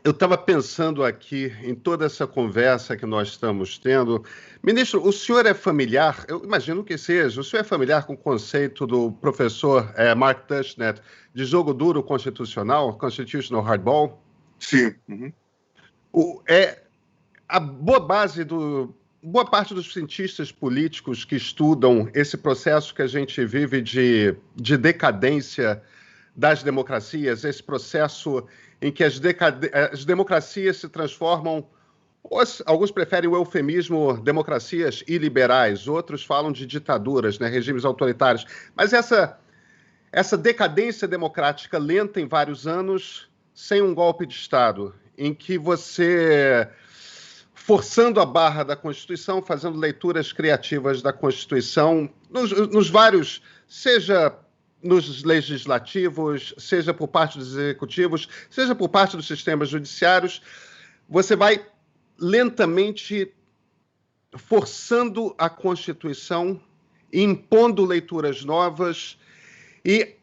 Eu estava pensando aqui em toda essa conversa que nós estamos tendo. Ministro, o senhor é familiar, eu imagino que seja, o senhor é familiar com o conceito do professor Mark Tushnet de jogo duro constitucional, constitutional hardball? Sim. Uhum. A boa parte dos cientistas políticos que estudam esse processo que a gente vive de decadência das democracias, esse processo em que as democracias se transformam, alguns preferem o eufemismo democracias iliberais, outros falam de ditaduras, né, regimes autoritários, mas essa decadência democrática lenta em vários anos, sem um golpe de Estado, em que você, forçando a barra da Constituição, fazendo leituras criativas da Constituição, nos vários, seja nos legislativos, seja por parte dos executivos, seja por parte dos sistemas judiciários, você vai lentamente forçando a Constituição, impondo leituras novas e,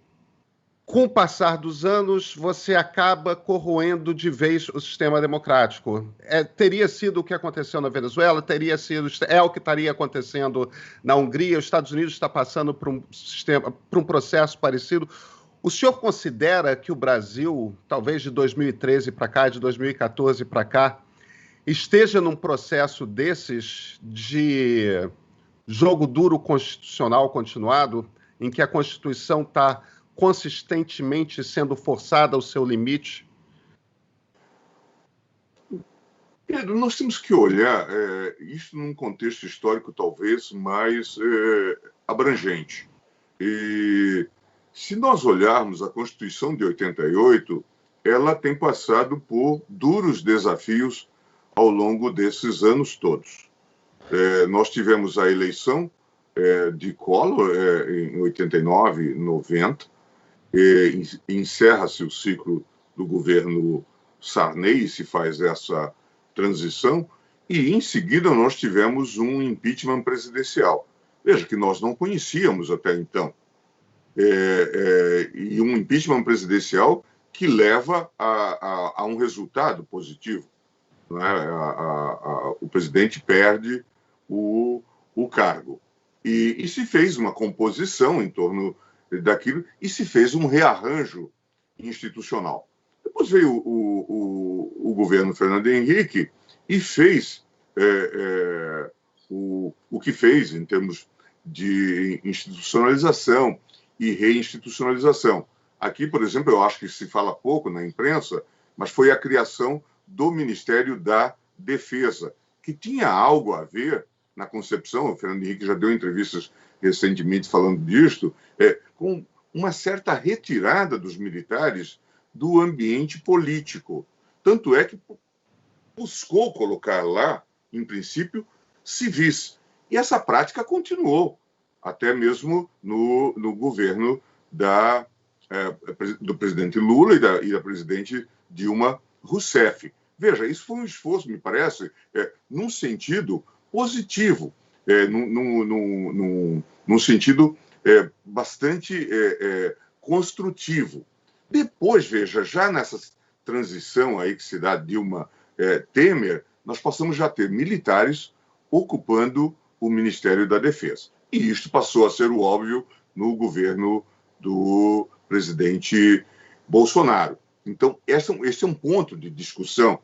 com o passar dos anos, você acaba corroendo de vez o sistema democrático. Teria sido o que aconteceu na Venezuela, é o que estaria acontecendo na Hungria, os Estados Unidos está passando por um processo parecido. O senhor considera que o Brasil, talvez de 2013 para cá, de 2014 para cá, esteja num processo desses de jogo duro constitucional continuado, em que a Constituição está consistentemente sendo forçada ao seu limite? Pedro, nós temos que olhar isso num contexto histórico talvez mais abrangente. E se nós olharmos a Constituição de 88, ela tem passado por duros desafios ao longo desses anos todos. Nós tivemos a eleição de Collor em 89, 90, encerra-se o ciclo do governo Sarney, se faz essa transição, e em seguida nós tivemos um impeachment presidencial. Veja que nós não conhecíamos até então. E um impeachment presidencial que leva a um resultado positivo. Não é? O presidente perde o cargo. E se fez uma composição em torno daquilo e se fez um rearranjo institucional. Depois veio o governo Fernando Henrique e fez o que fez em termos de institucionalização e reinstitucionalização. Aqui, por exemplo, eu acho que se fala pouco na imprensa, mas foi a criação do Ministério da Defesa, que tinha algo a ver na concepção, o Fernando Henrique já deu entrevistas recentemente falando disto, com uma certa retirada dos militares do ambiente político. Tanto é que buscou colocar lá, em princípio, civis. E essa prática continuou, até mesmo no governo do presidente Lula e da presidente Dilma Rousseff. Veja, isso foi um esforço, me parece, num sentido positivo, num sentido bastante construtivo. Depois, veja, já nessa transição aí que se dá Dilma-Temer, nós passamos já a ter militares ocupando o Ministério da Defesa. E isto passou a ser o óbvio no governo do presidente Bolsonaro. Então, esse é um ponto de discussão.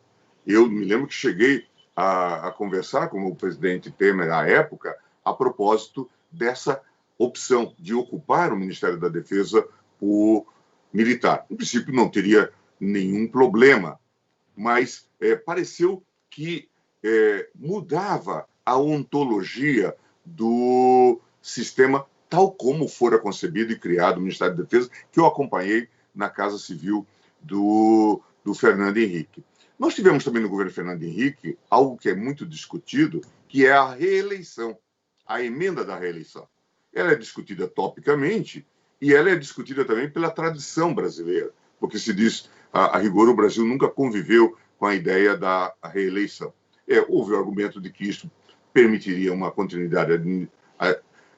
Eu me lembro que cheguei a conversar com o presidente Temer, à época, a propósito dessa opção de ocupar o Ministério da Defesa por militar. No princípio, não teria nenhum problema, mas pareceu que mudava a ontologia do sistema tal como fora concebido e criado o Ministério da Defesa, que eu acompanhei na Casa Civil do Fernando Henrique. Nós tivemos também no governo Fernando Henrique algo que é muito discutido, que é a reeleição, a emenda da reeleição. Ela é discutida topicamente e ela é discutida também pela tradição brasileira, porque se diz, a rigor, o Brasil nunca conviveu com a ideia da reeleição. Houve o argumento de que isso permitiria uma continuidade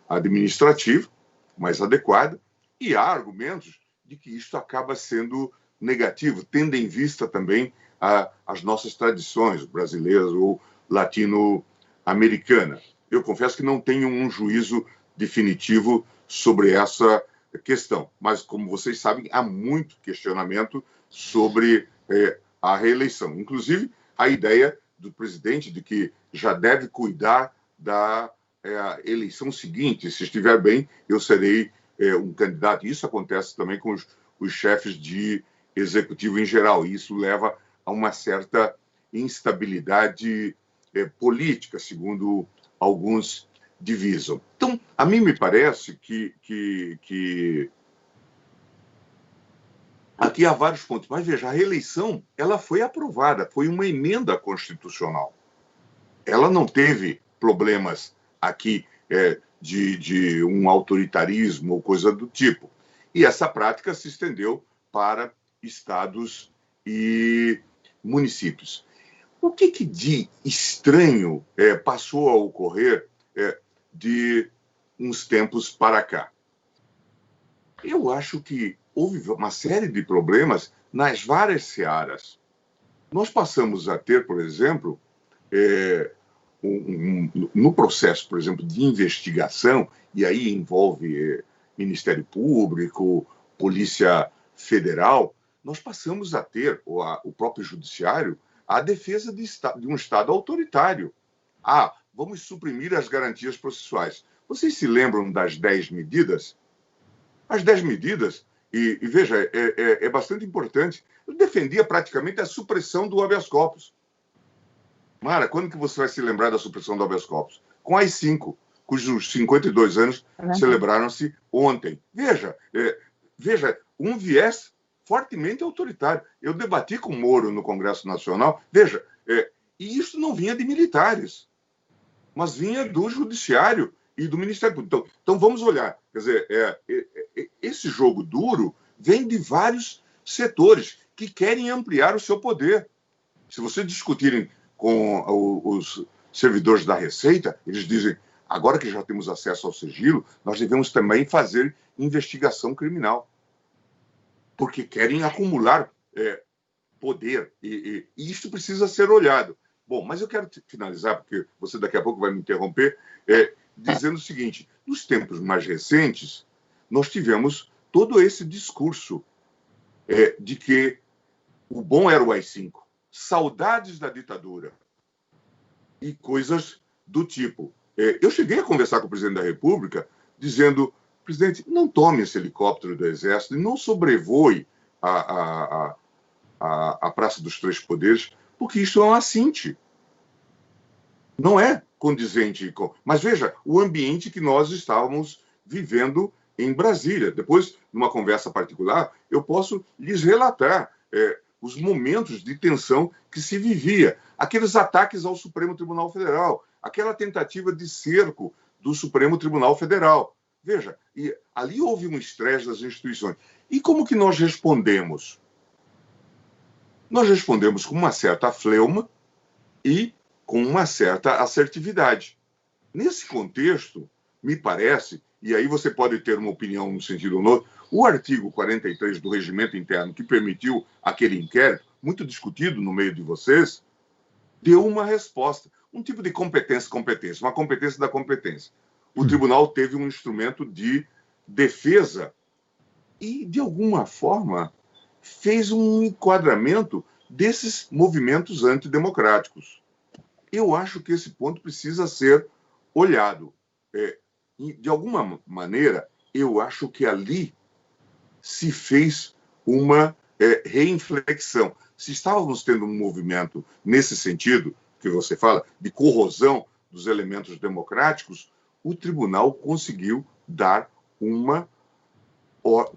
administrativa mais adequada, e há argumentos de que isso acaba sendo negativo, tendo em vista também às nossas tradições brasileiras ou latino-americanas. Eu confesso que não tenho um juízo definitivo sobre essa questão, mas, como vocês sabem, há muito questionamento sobre a reeleição. Inclusive, a ideia do presidente de que já deve cuidar da eleição seguinte. Se estiver bem, eu serei um candidato. Isso acontece também com os chefes de executivo em geral. E isso leva a uma certa instabilidade política, segundo alguns divisam. Então, a mim me parece que aqui há vários pontos. Mas, veja, a reeleição ela foi aprovada, foi uma emenda constitucional. Ela não teve problemas aqui de um autoritarismo ou coisa do tipo. E essa prática se estendeu para estados e municípios. O que de estranho passou a ocorrer de uns tempos para cá? Eu acho que houve uma série de problemas nas várias searas. Nós passamos a ter, por exemplo, no processo, por exemplo, de investigação, e aí envolve Ministério Público, Polícia Federal, nós passamos a ter, o próprio Judiciário, a defesa de um Estado autoritário. Vamos suprimir as garantias processuais. Vocês se lembram das 10 medidas? As 10 medidas, e veja, é bastante importante, eu defendia praticamente a supressão do habeas corpus. Mara, quando que você vai se lembrar da supressão do habeas corpus? Com as 5, cujos 52 anos celebraram-se ontem. Veja, um viés fortemente autoritário. Eu debati com o Moro no Congresso Nacional. Veja, e isso não vinha de militares, mas vinha do Judiciário e do Ministério Público. Então vamos olhar. Quer dizer, esse jogo duro vem de vários setores que querem ampliar o seu poder. Se vocês discutirem com os servidores da Receita, eles dizem, agora que já temos acesso ao sigilo, nós devemos também fazer investigação criminal. Porque querem acumular poder. E isso precisa ser olhado. Bom, mas eu quero finalizar, porque você daqui a pouco vai me interromper, dizendo o seguinte, nos tempos mais recentes, nós tivemos todo esse discurso de que o bom era o AI-5, saudades da ditadura e coisas do tipo. Eu cheguei a conversar com o presidente da República dizendo, presidente, não tome esse helicóptero do Exército e não sobrevoe a Praça dos Três Poderes, porque isso é um assinte. Não é condizente com... Mas veja, o ambiente que nós estávamos vivendo em Brasília. Depois, numa conversa particular, eu posso lhes relatar os momentos de tensão que se vivia. Aqueles ataques ao Supremo Tribunal Federal, aquela tentativa de cerco do Supremo Tribunal Federal. Veja, e ali houve um estresse das instituições. E como que nós respondemos? Nós respondemos com uma certa fleuma e com uma certa assertividade. Nesse contexto, me parece, e aí você pode ter uma opinião no sentido ou no outro, o artigo 43 do Regimento Interno, que permitiu aquele inquérito, muito discutido no meio de vocês, deu uma resposta. Um tipo de competência, uma competência da competência. O tribunal teve um instrumento de defesa e, de alguma forma, fez um enquadramento desses movimentos antidemocráticos. Eu acho que esse ponto precisa ser olhado. De alguma maneira, eu acho que ali se fez uma reinflexão. Se estávamos tendo um movimento nesse sentido, que você fala, de corrosão dos elementos democráticos, o tribunal conseguiu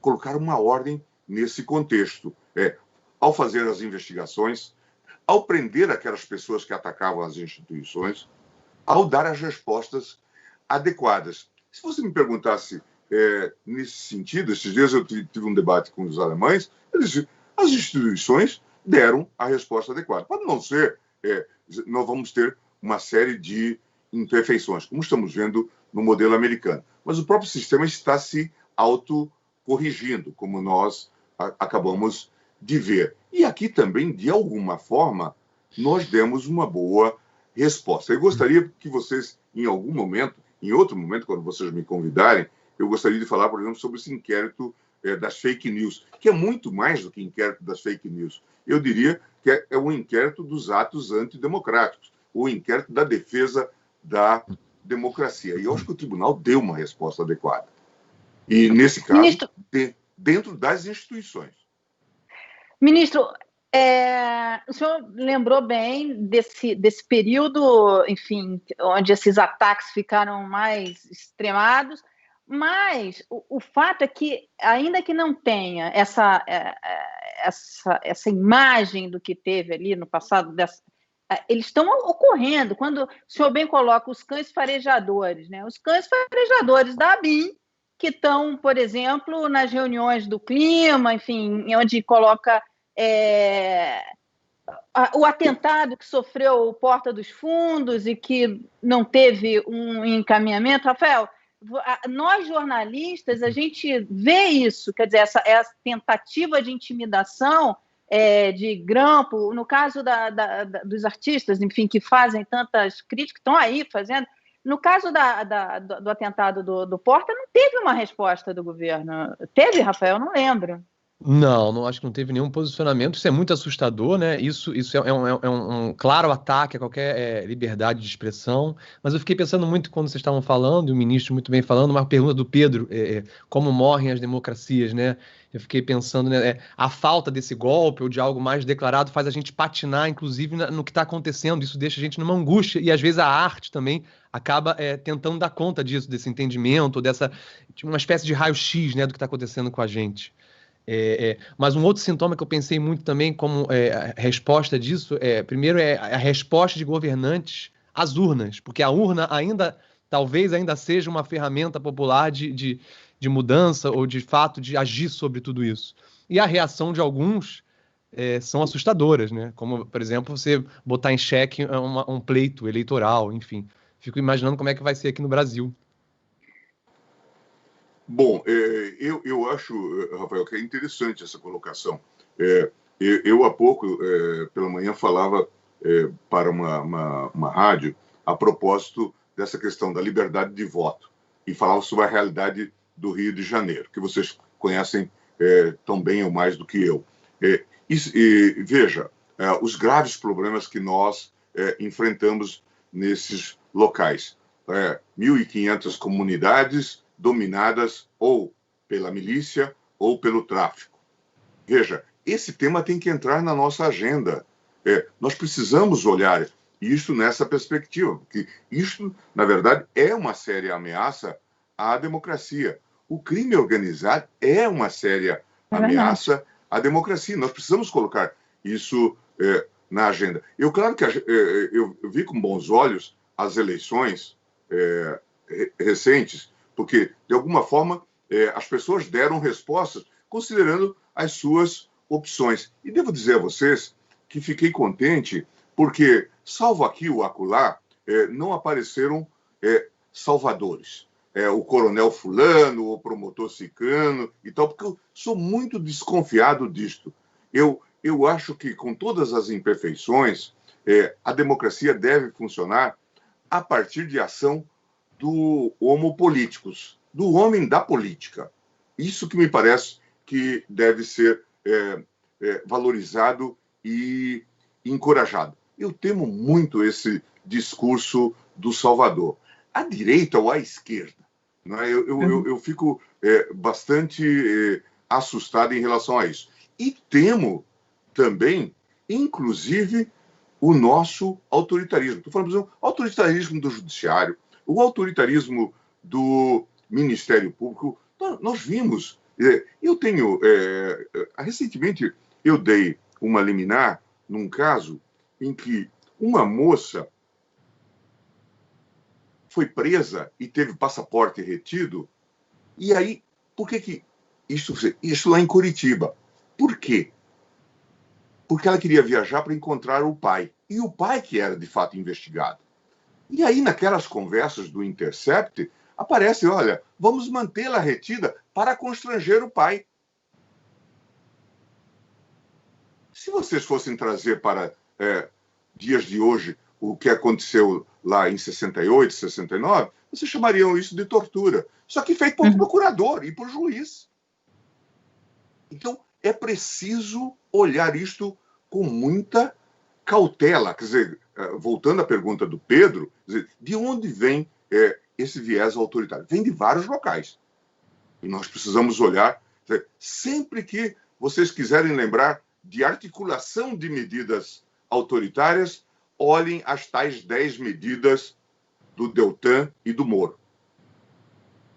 colocar uma ordem nesse contexto. Ao fazer as investigações, ao prender aquelas pessoas que atacavam as instituições, ao dar as respostas adequadas. Se você me perguntasse nesse sentido, esses dias eu tive um debate com os alemães, eles diziam, as instituições deram a resposta adequada. Pode não ser, nós vamos ter uma série de imperfeições, como estamos vendo no modelo americano. Mas o próprio sistema está se autocorrigindo, como nós acabamos de ver. E aqui também, de alguma forma, nós demos uma boa resposta. Eu gostaria que vocês, em algum momento, em outro momento, quando vocês me convidarem, eu gostaria de falar, por exemplo, sobre esse inquérito das fake news, que é muito mais do que inquérito das fake news. Eu diria que é um inquérito dos atos antidemocráticos, o inquérito da defesa da democracia. E eu acho que o tribunal deu uma resposta adequada. E, nesse caso, Ministro, dentro das instituições. Ministro, o senhor lembrou bem desse período, enfim, onde esses ataques ficaram mais extremados, mas o fato é que, ainda que não tenha essa imagem do que teve ali no passado, eles estão ocorrendo. Quando o senhor bem coloca os cães farejadores, né? Os cães farejadores da ABIN, que estão, por exemplo, nas reuniões do clima, enfim, onde coloca o atentado que sofreu o Porta dos Fundos e que não teve um encaminhamento. Rafael, nós jornalistas, a gente vê isso, quer dizer, essa tentativa de intimidação, de grampo, no caso dos artistas, enfim, que fazem tantas críticas, estão aí fazendo. No caso do atentado do Porta, não teve uma resposta do governo. Teve, Rafael? Não lembro. Não, acho que não teve nenhum posicionamento. Isso é muito assustador, né? Isso é um claro ataque a qualquer liberdade de expressão. Mas eu fiquei pensando muito quando vocês estavam falando, e o ministro muito bem falando, uma pergunta do Pedro, como morrem as democracias, né? Eu fiquei pensando, né, a falta desse golpe ou de algo mais declarado faz a gente patinar, inclusive, no que está acontecendo. Isso deixa a gente numa angústia. E, às vezes, a arte também acaba tentando dar conta disso, desse entendimento, de uma espécie de raio-x, né, do que está acontecendo com a gente. Mas um outro sintoma que eu pensei muito também como a resposta disso, primeiro é a resposta de governantes às urnas, porque a urna talvez ainda seja uma ferramenta popular de mudança ou de fato de agir sobre tudo isso. E a reação de alguns são assustadoras, né? Como, por exemplo, você botar em xeque um pleito eleitoral, enfim. Fico imaginando como é que vai ser aqui no Brasil. Bom, eu acho, Rafael, que é interessante essa colocação. Eu há pouco, pela manhã, falava para uma rádio a propósito dessa questão da liberdade de voto e falava sobre a realidade do Rio de Janeiro, que vocês conhecem tão bem ou mais do que eu. Veja, os graves problemas que nós enfrentamos nesses locais. 1.500 comunidades dominadas ou pela milícia ou pelo tráfico. Veja, esse tema tem que entrar na nossa agenda. Nós precisamos olhar isso nessa perspectiva, porque isso, na verdade, é uma séria ameaça à democracia. O crime organizado é uma séria ameaça à democracia. Nós precisamos colocar isso na agenda. Claro que eu vi com bons olhos as eleições recentes, porque, de alguma forma, as pessoas deram respostas considerando as suas opções. E devo dizer a vocês que fiquei contente porque, salvo aqui ou acolá, não apareceram salvadores. O coronel fulano, o promotor ciclano e tal, porque eu sou muito desconfiado disto. Eu acho que, com todas as imperfeições, a democracia deve funcionar a partir de ação do homo politicus, do homem da política. Isso que me parece que deve ser valorizado e encorajado. Eu temo muito esse discurso do Salvador. À direita ou à esquerda, não é? Eu fico bastante assustado em relação a isso. E temo também, inclusive, o nosso autoritarismo. Estou falando, por exemplo, autoritarismo do judiciário, o autoritarismo do Ministério Público. Nós vimos. Recentemente, eu dei uma liminar num caso em que uma moça foi presa e teve passaporte retido. E aí, por que isso lá em Curitiba? Por quê? Porque ela queria viajar para encontrar o pai. E o pai que era, de fato, investigado. E aí, naquelas conversas do Intercept, aparece, olha, vamos mantê-la retida para constranger o pai. Se vocês fossem trazer para dias de hoje o que aconteceu lá em 68, 69, vocês chamariam isso de tortura. Só que feito por procurador e por juiz. Então, é preciso olhar isto com muita cautela. Quer dizer, voltando à pergunta do Pedro, de onde vem esse viés autoritário? Vem de vários locais. E nós precisamos olhar. Sempre que vocês quiserem lembrar de articulação de medidas autoritárias, olhem as tais 10 medidas do Deltan e do Moro.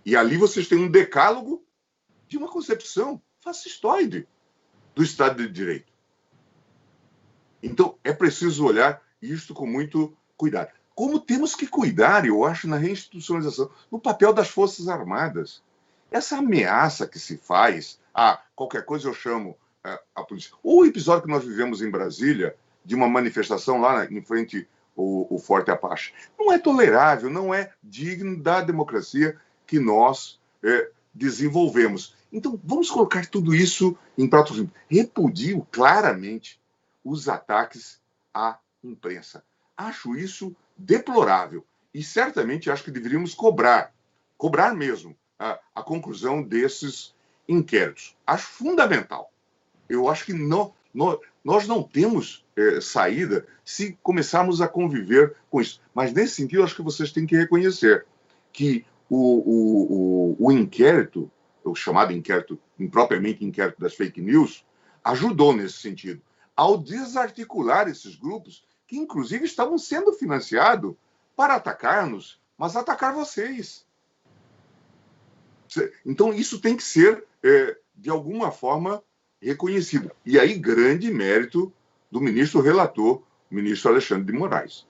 E ali vocês têm um decálogo de uma concepção fascistoide do Estado de Direito. Então, é preciso olhar isto com muito cuidado. Como temos que cuidar, eu acho, na reinstitucionalização, no papel das Forças Armadas. Essa ameaça que se faz, qualquer coisa eu chamo a polícia. Ou o episódio que nós vivemos em Brasília, de uma manifestação lá em frente ao Forte Apache, não é tolerável, não é digno da democracia que nós desenvolvemos. Então, vamos colocar tudo isso em pratos limpos. Repudio claramente os ataques à imprensa. Acho isso deplorável. E certamente acho que deveríamos cobrar mesmo, a conclusão desses inquéritos. Acho fundamental. Eu acho que nós não temos saída se começarmos a conviver com isso. Mas, nesse sentido, acho que vocês têm que reconhecer que o inquérito, o chamado inquérito, impropriamente inquérito das fake news, ajudou nesse sentido, ao desarticular esses grupos que, inclusive, estavam sendo financiados para atacar-nos, mas atacar vocês. Então, isso tem que ser, de alguma forma, reconhecido. E aí, grande mérito do ministro relator, o ministro Alexandre de Moraes.